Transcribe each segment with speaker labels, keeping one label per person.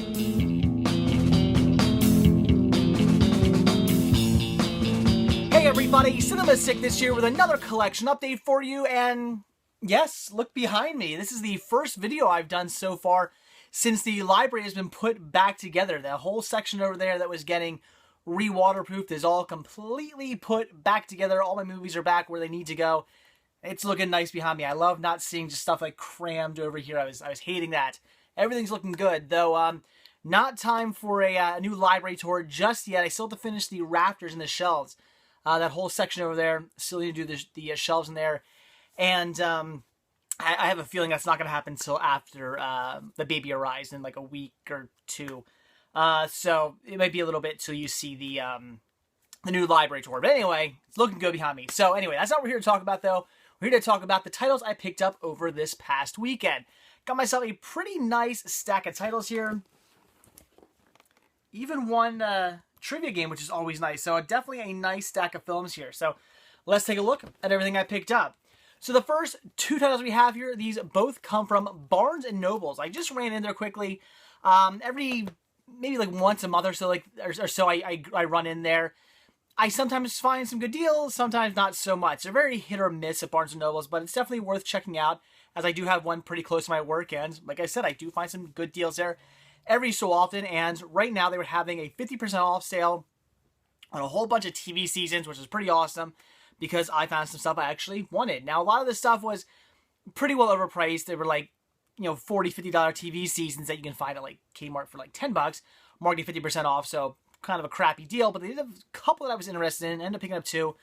Speaker 1: Hey everybody, Cinema Sickness here with another collection update for you, and yes, look behind me. This is the first video I've done so far since the library has been put back together. The whole section over there that was getting re-waterproofed is all completely put back together. All my movies are back where they need to go. It's looking nice behind me. I love not seeing just stuff like crammed over here. I was hating that. Everything's looking good, though. Not time for a new library tour just yet. I still have to finish the rafters and the shelves. That whole section over there, still need to do the shelves in there. And I have a feeling that's not going to happen until after the baby arrives in like a week or two. So it might be a little bit till you see the new library tour. But anyway, it's looking good behind me. So anyway, that's not what we're here to talk about, though. We're here to talk about the titles I picked up over this past weekend. Got myself a pretty nice stack of titles here. Even one trivia game, which is always nice. So definitely a nice stack of films here. So let's take a look at everything I picked up. So the first two titles we have here, these both come from Barnes & Nobles. I just ran in there quickly. Maybe like once a month or so, I run in there. I sometimes find some good deals, sometimes not so much. They're very hit or miss at Barnes & Nobles, but it's definitely worth checking out, as I do have one pretty close to my work, and like I said, I do find some good deals there every so often. And right now they were having a 50% off sale on a whole bunch of TV seasons, which is pretty awesome because I found some stuff I actually wanted. Now, a lot of this stuff was pretty well overpriced. They were like, $40, $50 TV seasons that you can find at like Kmart for like $10, marketing 50% off, so kind of a crappy deal. But they did a couple that I was interested in, ended up picking up two.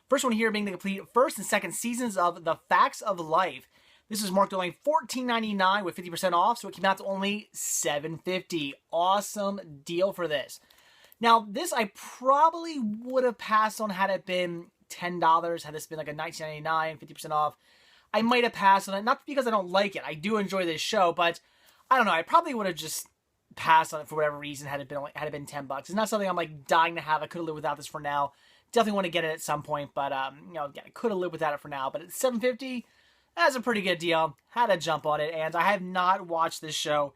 Speaker 1: First one here being the complete first and second seasons of The Facts of Life. This is marked only $14.99 with 50% off, so it came out to only $7.50. Awesome deal for this. Now, this I probably would have passed on had it been $10. Had this been like a $19.99, 50% off, I might have passed on it. Not because I don't like it. I do enjoy this show, but I don't know. I probably would have just passed on it for whatever reason had it been $10. It's not something I'm like dying to have. I could have lived without this for now. Definitely want to get it at some point, but I could have lived without it for now. But at $7.50. That's a pretty good deal. Had to jump on it, and I have not watched this show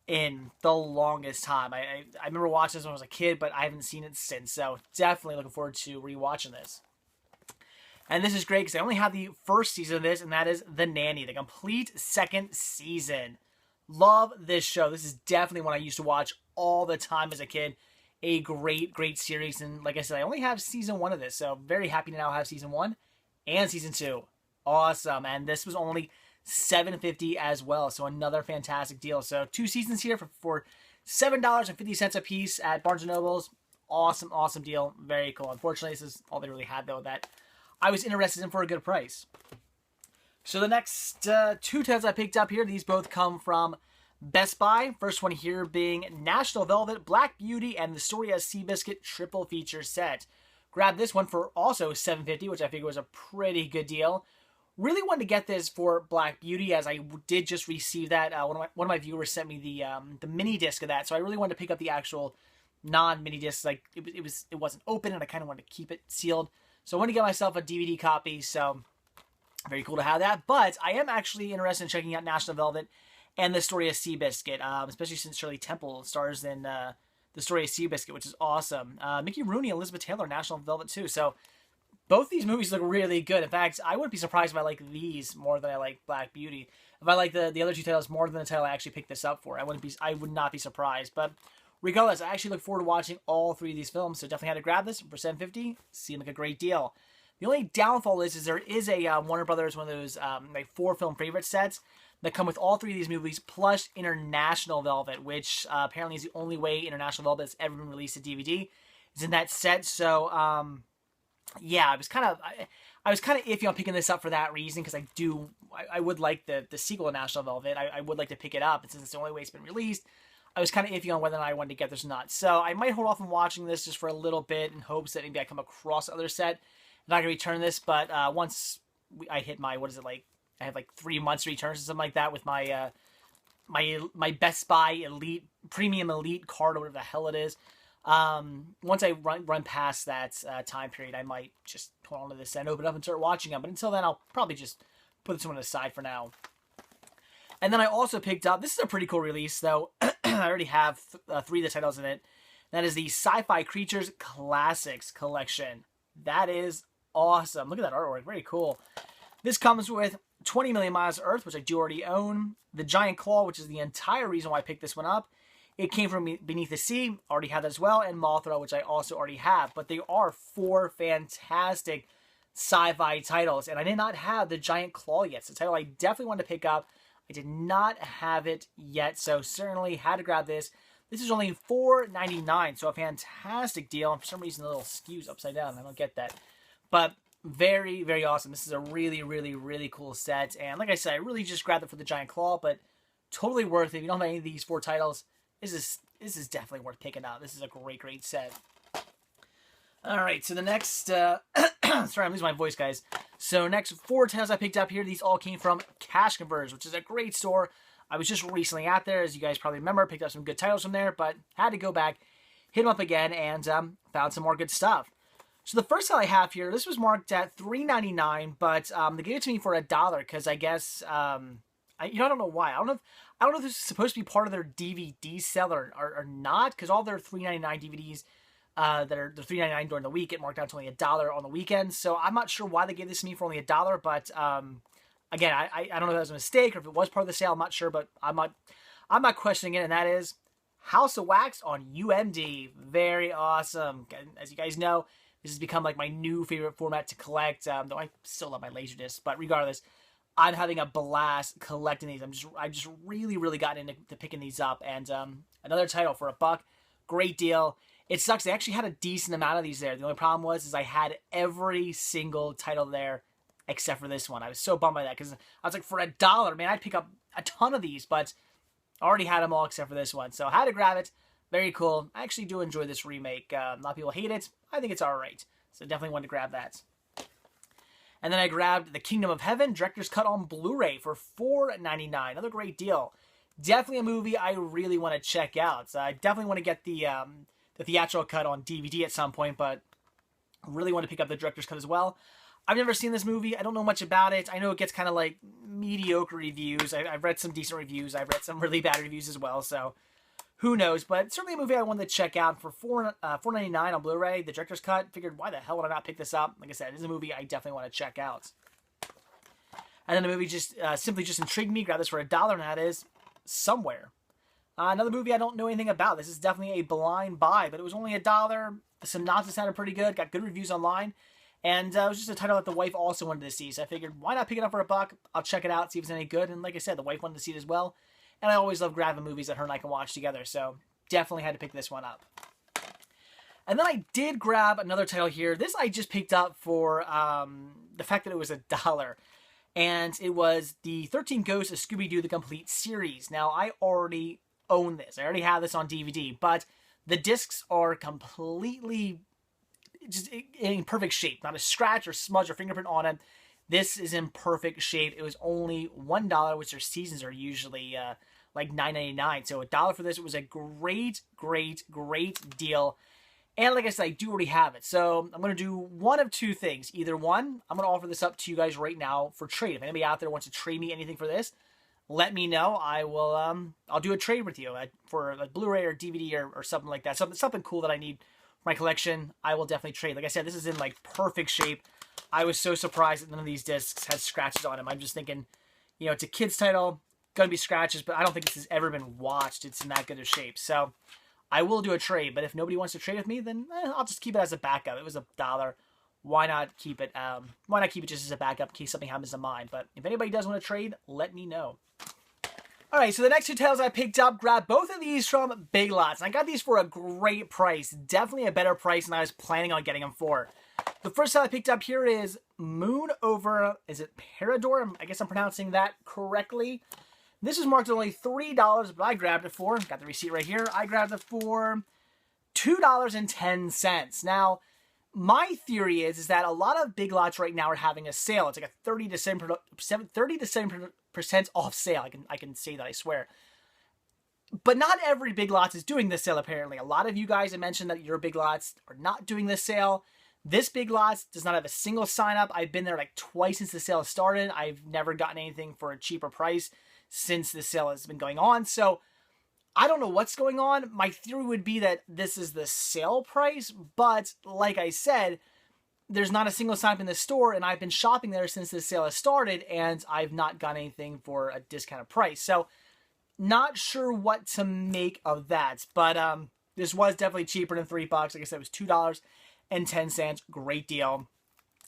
Speaker 1: in the longest time. I remember watching this when I was a kid, but I haven't seen it since, so definitely looking forward to rewatching this. And this is great because I only have the first season of this, and that is The Nanny, the complete second season. Love this show. This is definitely one I used to watch all the time as a kid. A great, great series, and like I said, I only have season 1 of this, so very happy to now have season 1 and season 2. Awesome, and this was only $7.50 as well, so another fantastic deal. So 2 seasons here for $7.50 a piece at Barnes & Nobles. Awesome, awesome deal. Very cool. Unfortunately, this is all they really had, though, that I was interested in for a good price. So the next 2 titles I picked up here, these both come from Best Buy. First one here being National Velvet, Black Beauty, and the Story of Seabiscuit triple feature set. Grabbed this one for also $7.50, which I figured was a pretty good deal. Really wanted to get this for Black Beauty, as I did just receive that. One of my viewers sent me the mini disc of that, so I really wanted to pick up the actual non-mini disc. Like it wasn't open, and I kind of wanted to keep it sealed. So I wanted to get myself a DVD copy. So very cool to have that. But I am actually interested in checking out National Velvet and the Story of Seabiscuit, especially since Shirley Temple stars in the Story of Seabiscuit, which is awesome. Mickey Rooney and Elizabeth Taylor, National Velvet too. So both these movies look really good. In fact, I wouldn't be surprised if I like these more than I like Black Beauty. If I like the other 2 titles more than the title I actually picked this up for, I would not be surprised. But regardless, I actually look forward to watching all 3 of these films. So definitely had to grab this for $7.50. Seemed like a great deal. The only downfall is there is a Warner Brothers, one of those like 4 film favorite sets that come with all 3 of these movies plus International Velvet, which apparently is the only way International Velvet has ever been released to DVD. Is in that set. So yeah, I was kind of iffy on picking this up for that reason, because I would like the sequel to National Velvet. I would like to pick it up, and since it's the only way it's been released, I was kind of iffy on whether or not I wanted to get this or not. So I might hold off on watching this just for a little bit in hopes that maybe I come across another set. I'm not gonna return this, but once I hit my, what is it, like, I have like 3 months returns or something like that with my my Best Buy Elite Premium Elite card or whatever the hell it is. Once I run past that time period, I might just hold on to this and open it up and start watching them. But until then, I'll probably just put this one aside for now. And then I also picked up, this is a pretty cool release, though. I already have 3 of the titles in it. That is the Sci-Fi Creatures Classics Collection. That is awesome. Look at that artwork. Very cool. This comes with 20 Million Miles to Earth, which I do already own. The Giant Claw, which is the entire reason why I picked this one up. It Came From Beneath the Sea. Already have that as well. And Mothra, which I also already have. But they are 4 fantastic sci-fi titles. And I did not have the Giant Claw yet. It's a title I definitely wanted to pick up. I did not have it yet, so certainly had to grab this. This is only $4.99, so a fantastic deal. And for some reason, the little SKU's upside down. I don't get that. But very, very awesome. This is a really, really, really cool set. And like I said, I really just grabbed it for the Giant Claw, but totally worth it. If you don't have any of these 4 titles, this is definitely worth picking up. This is a great, great set. All right, so the next... sorry, I'm losing my voice, guys. So next 4 titles I picked up here, these all came from Cash Converters, which is a great store. I was just recently out there, as you guys probably remember, picked up some good titles from there, but had to go back, hit them up again, and found some more good stuff. So the first title I have here, this was marked at $3.99, but they gave it to me for $1 because I guess I don't know why. I don't know if this is supposed to be part of their DVD sale or not, because all their $3.99 DVDs that are the $3.99 during the week get marked down to only $1 on the weekends. So I'm not sure why they gave this to me for only $1, but again, I don't know if that was a mistake or if it was part of the sale. I'm not sure, but I'm not questioning it. And that is House of Wax on UMD. Very awesome. As you guys know, this has become like my new favorite format to collect. Though I still love my Laserdiscs, but regardless, I'm having a blast collecting these. I just really, really got into picking these up. And another title for $1, great deal. It sucks. They actually had a decent amount of these there. The only problem was I had every single title there except for this one. I was so bummed by that because I was like, for $1, man, I'd pick up a ton of these, but I already had them all except for this one. So I had to grab it. Very cool. I actually do enjoy this remake. A lot of people hate it. I think it's all right. So definitely wanted to grab that. And then I grabbed The Kingdom of Heaven, Director's Cut on Blu-ray for $4.99. Another great deal. Definitely a movie I really want to check out. So I definitely want to get the theatrical cut on DVD at some point, but I really want to pick up the director's cut as well. I've never seen this movie. I don't know much about it. I know it gets kind of like mediocre reviews. I've read some decent reviews. I've read some really bad reviews as well, so who knows. But certainly a movie I wanted to check out for $4.99 on Blu-ray, the director's cut. Figured, why the hell would I not pick this up? Like I said, it is a movie I definitely want to check out. And then the movie just simply just intrigued me. Grabbed this for $1, and that is Somewhere. Another movie I don't know anything about. This is definitely a blind buy, but it was only $1. The synopsis sounded pretty good. Got good reviews online. And it was just a title that the wife also wanted to see. So I figured, why not pick it up for $1? I'll check it out, see if it's any good. And like I said, the wife wanted to see it as well. And I always love grabbing movies that her and I can watch together. So definitely had to pick this one up. And then I did grab another title here. This I just picked up for the fact that it was $1. And it was the 13 Ghosts of Scooby-Doo The Complete Series. Now, I already own this. I already have this on DVD. But the discs are completely just in perfect shape. Not a scratch or smudge or fingerprint on it. This is in perfect shape. It was only $1, which their seasons are usually like $9.99. So $1 for this. It was a great, great, great deal. And like I said, I do already have it. So I'm going to do one of two things. Either one, I'm going to offer this up to you guys right now for trade. If anybody out there wants to trade me anything for this, let me know. I will. I'll do a trade with you for a Blu-ray or DVD or something like that. Something cool that I need for my collection. I will definitely trade. Like I said, this is in like perfect shape. I was so surprised that none of these discs had scratches on them. I'm just thinking, you know, it's a kid's title, gonna be scratches, but I don't think this has ever been watched. It's in that good of shape. So I will do a trade, but if nobody wants to trade with me, then I'll just keep it as a backup. It was $1. Why not keep it? Why not keep it just as a backup in case something happens to mine? But if anybody does want to trade, let me know. All right, so the next two titles I picked up, grabbed both of these from Big Lots. And I got these for a great price. Definitely a better price than I was planning on getting them for. The first title I picked up here is Moon Over, is it Parador? I guess I'm pronouncing that correctly. This is marked at only $3, but I grabbed it for, got the receipt right here, I grabbed it for $2.10. Now, my theory is that a lot of Big Lots right now are having a sale. It's like a 30 to 70% off sale. I can say that, I swear. But not every Big Lots is doing this sale, apparently. A lot of you guys have mentioned that your Big Lots are not doing this sale. This Big Lots does not have a single sign up. I've been there like twice since the sale started. I've never gotten anything for a cheaper price since the sale has been going on. So I don't know what's going on. My theory would be that this is the sale price, but like I said, there's not a single sign up in the store, and I've been shopping there since this sale has started, and I've not got anything for a discounted price. So, not sure what to make of that, but this was definitely cheaper than $3. Like I said, it was $2.10. Great deal.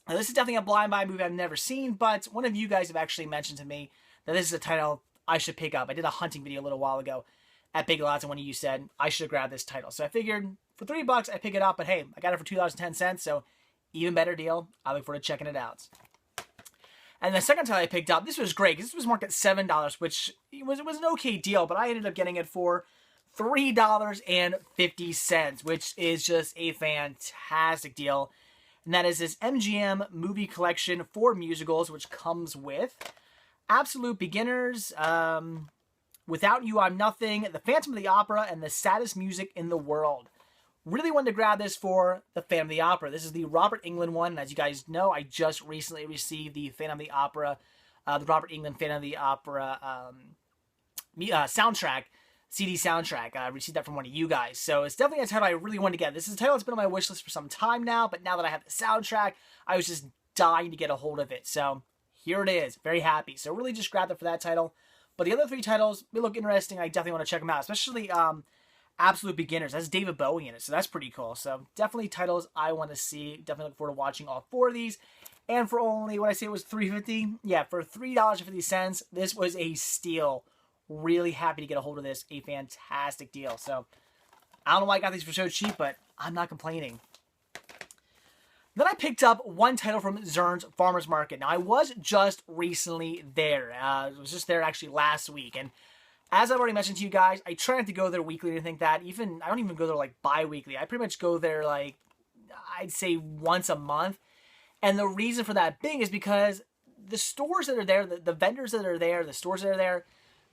Speaker 1: Now, this is definitely a blind buy movie I've never seen, but one of you guys have actually mentioned to me that this is a title I should pick up. I did a hunting video a little while ago at Big Lots, and one of you said I should grab this title. So I figured for $3 I pick it up, but hey, I got it for $2.10, so even better deal. I look forward to checking it out. And the second title I picked up, this was great, because this was marked at $7, which was an okay deal, but I ended up getting it for $3.50, which is just a fantastic deal. And that is this MGM movie collection for musicals, which comes with Absolute Beginners, Without You I'm Nothing, The Phantom of the Opera, and The Saddest Music in the World. Really wanted to grab this for The Phantom of the Opera. This is the Robert Englund one, and as you guys know, I just recently received the Phantom of the Opera, the Robert Englund Phantom of the Opera soundtrack, CD soundtrack. I received that from one of you guys, so it's definitely a title I really wanted to get. This is a title that's been on my wish list for some time now, but now that I have the soundtrack, I was just dying to get a hold of it, so here it is. Very happy. So really just grabbed it for that title. But the other three titles, they look interesting. I definitely want to check them out, especially Absolute Beginners. That's David Bowie in it, so that's pretty cool. So definitely titles I want to see. Definitely look forward to watching all four of these. And for only, what I say it was $3.50? Yeah, for $3.50, this was a steal. Really happy to get a hold of this. A fantastic deal. So I don't know why I got these for so cheap, but I'm not complaining. Then I picked up one title from Zern's Farmer's Market. Now, I was just recently there. I was just there actually last week. And as I've already mentioned to you guys, I try not to go there weekly or anything like that. I don't even go there like bi-weekly. I pretty much go there like, I'd say once a month. And the reason for that being is because the stores that are there, the vendors that are there, the stores that are there,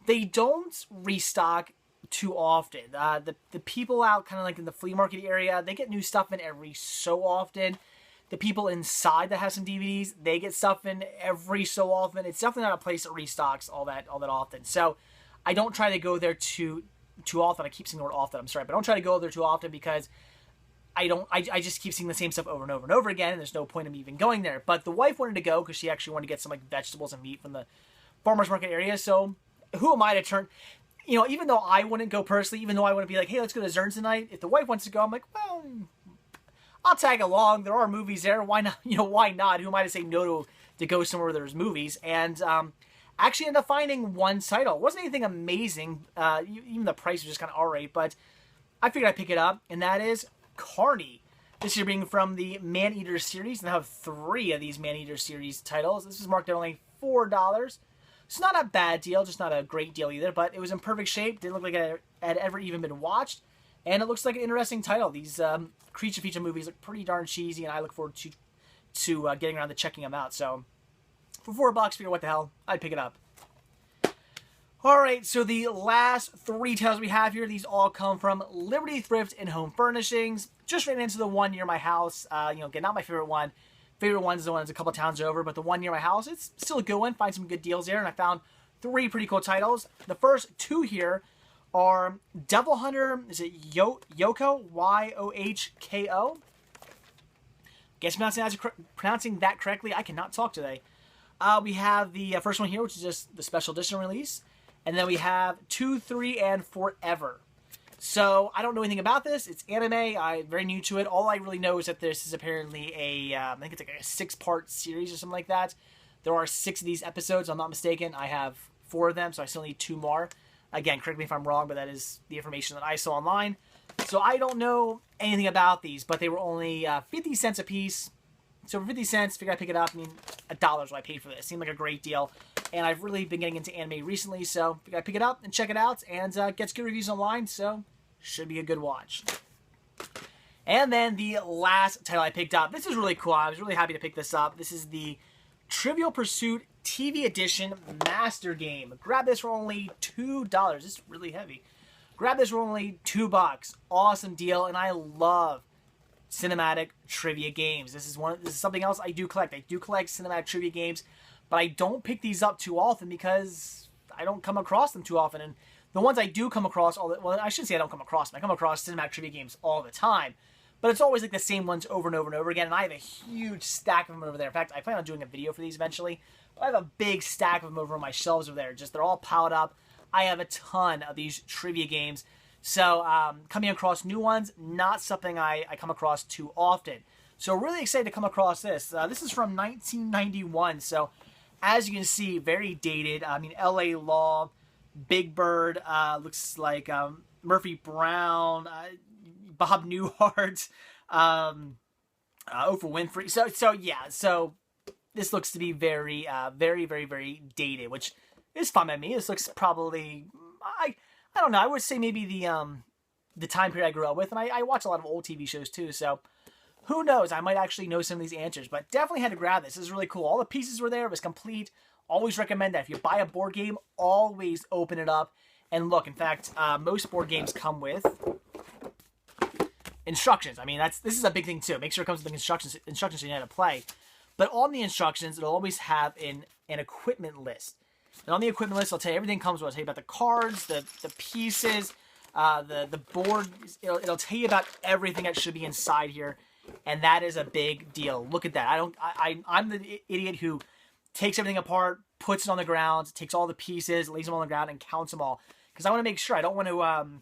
Speaker 1: they don't restock too often. The people out kind of like in the flea market area, they get new stuff in every so often. The people inside that have some DVDs, they get stuff in every so often. It's definitely not a place that restocks all that often. So I don't try to go there too often. I keep saying the word often, I'm sorry, but I don't try to go there too often because I just keep seeing the same stuff over and over and over again, and there's no point in me even going there. But the wife wanted to go because she actually wanted to get some like vegetables and meat from the farmer's market area. So who am I to turn? You know, even though I wouldn't go personally, even though I wouldn't be like, hey, let's go to Zern's tonight. If the wife wants to go, I'm like, well, I'll tag along. There are movies there. Why not? You know, why not? Who am I to say no to go somewhere where there's movies? And actually ended up finding one title. It wasn't anything amazing. Even the price was just kind of alright, but I figured I'd pick it up, and that is Carney. This year being from the Man-Eater series, and I have 3 of these Man-Eater series titles. This is marked at only $4. It's not a bad deal, just not a great deal either, but it was in perfect shape. Didn't look like it had ever even been watched, and it looks like an interesting title. These creature feature movies look pretty darn cheesy, and I look forward to getting around to checking them out. So for $4, figure what the hell, I'd pick it up. Alright, so the last 3 titles we have here, these all come from Liberty Thrift and Home Furnishings. Just ran into the one near my house. Again, not my favorite one. Favorite one is the one that's a couple towns over, but the one near my house, it's still a good one. Find some good deals there, and I found 3 pretty cool titles. The first 2 here are Devil Hunter, is it Yoko? Y-O-H-K-O? Guess pronouncing that correctly. I cannot talk today. We have the first one here, which is just the special edition release. And then we have 2, 3, and Forever. So, I don't know anything about this. It's anime. I'm very new to it. All I really know is that this is apparently I think it's like a 6-part series or something like that. There are 6 of these episodes, if I'm not mistaken. I have 4 of them, so I still need 2 more. Again, correct me if I'm wrong, but that is the information that I saw online. So, I don't know anything about these, but they were only 50 cents a piece. So, for 50 cents, figure I'd pick it up. I mean, $1 is what I paid for this. Seemed like a great deal. And I've really been getting into anime recently, so figure I'd pick it up and check it out. And gets good reviews online, so should be a good watch. And then the last title I picked up. This is really cool. I was really happy to pick this up. This is the Trivial Pursuit TV Edition Master Game. Grab this for only $2. This is really heavy. Grab this for only $2. Awesome deal, and I love cinematic trivia games. This is something else I do collect. I do collect cinematic trivia games, but I don't pick these up too often because I don't come across them too often. And The ones I do come across, well, I shouldn't say I don't come across them. I come across cinematic trivia games all the time. But it's always like the same ones over and over and over again. And I have a huge stack of them over there. In fact, I plan on doing a video for these eventually. But I have a big stack of them over on my shelves over there. Just they're all piled up. I have a ton of these trivia games. So coming across new ones, not something I come across too often. So really excited to come across this. This is from 1991. So as you can see, very dated. I mean, L.A. Law, Big Bird, looks like Murphy Brown, Bob Newhart, Oprah Winfrey. So yeah. So this looks to be very, very dated, which is fine by me. This looks probably, I don't know. I would say maybe the time period I grew up with, and I watch a lot of old TV shows too. So who knows? I might actually know some of these answers, but definitely had to grab this. This is really cool. All the pieces were there. It was complete. Always recommend that. If you buy a board game, always open it up and look. In fact, most board games come with instructions. I mean, this is a big thing too. Make sure it comes with instructions so you know how to play. But on the instructions, it'll always have an equipment list. And on the equipment list, I'll tell you everything comes with. I'll tell you about the cards, the pieces, the board. It'll tell you about everything that should be inside here. And that is a big deal. Look at that. I'm the idiot who takes everything apart, puts it on the ground, takes all the pieces, lays them on the ground, and counts them all. Because I want to make sure. I don't want to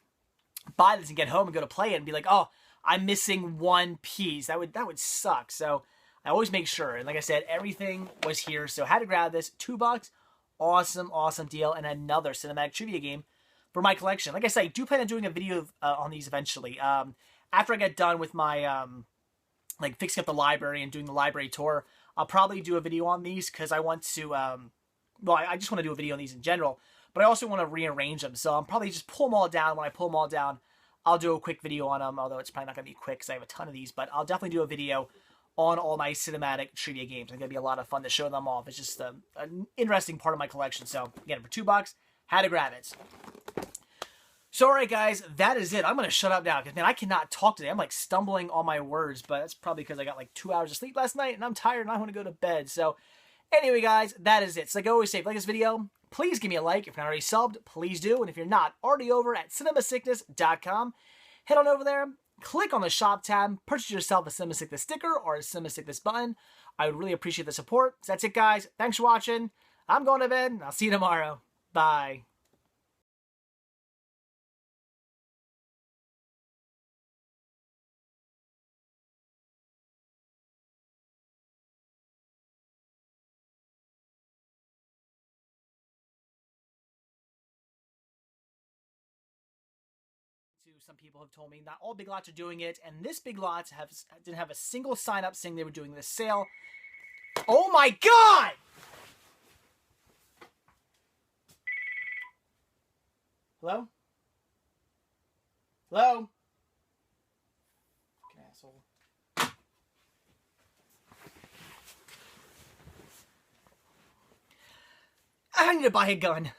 Speaker 1: buy this and get home and go to play it and be like, oh, I'm missing one piece. That would suck. So I always make sure. And like I said, everything was here. So I had to grab this. $2. Awesome deal. And another cinematic trivia game for my collection. Like I said, I do plan on doing a video on these eventually. After I get done with my like fixing up the library and doing the library tour, I'll probably do a video on these because I want to, well, I just want to do a video on these in general, but I also want to rearrange them. So I'll probably just pull them all down. When I pull them all down, I'll do a quick video on them, although it's probably not going to be quick because I have a ton of these, but I'll definitely do a video on all my cinematic trivia games. It's going to be a lot of fun to show them off. It's just an interesting part of my collection. So again, for $2, had to grab it. So, all right, guys, that is it. I'm going to shut up now because, man, I cannot talk today. I'm, like, stumbling on my words, but that's probably because I got, like, 2 hours of sleep last night, and I'm tired, and I want to go to bed. So, anyway, guys, that is it. So, like I always say, if you like this video, please give me a like. If you're not already subbed, please do. And if you're not already over at cinemasickness.com, head on over there, click on the shop tab, purchase yourself a Cinema Sickness sticker or a Cinema Sickness button. I would really appreciate the support. So that's it, guys. Thanks for watching. I'm going to bed, and I'll see you tomorrow. Bye. Some people have told me not all Big Lots are doing it, and this Big Lots didn't have a single sign up saying they were doing this sale. Oh my God! Hello? Hello? Fucking asshole. I need to buy a gun.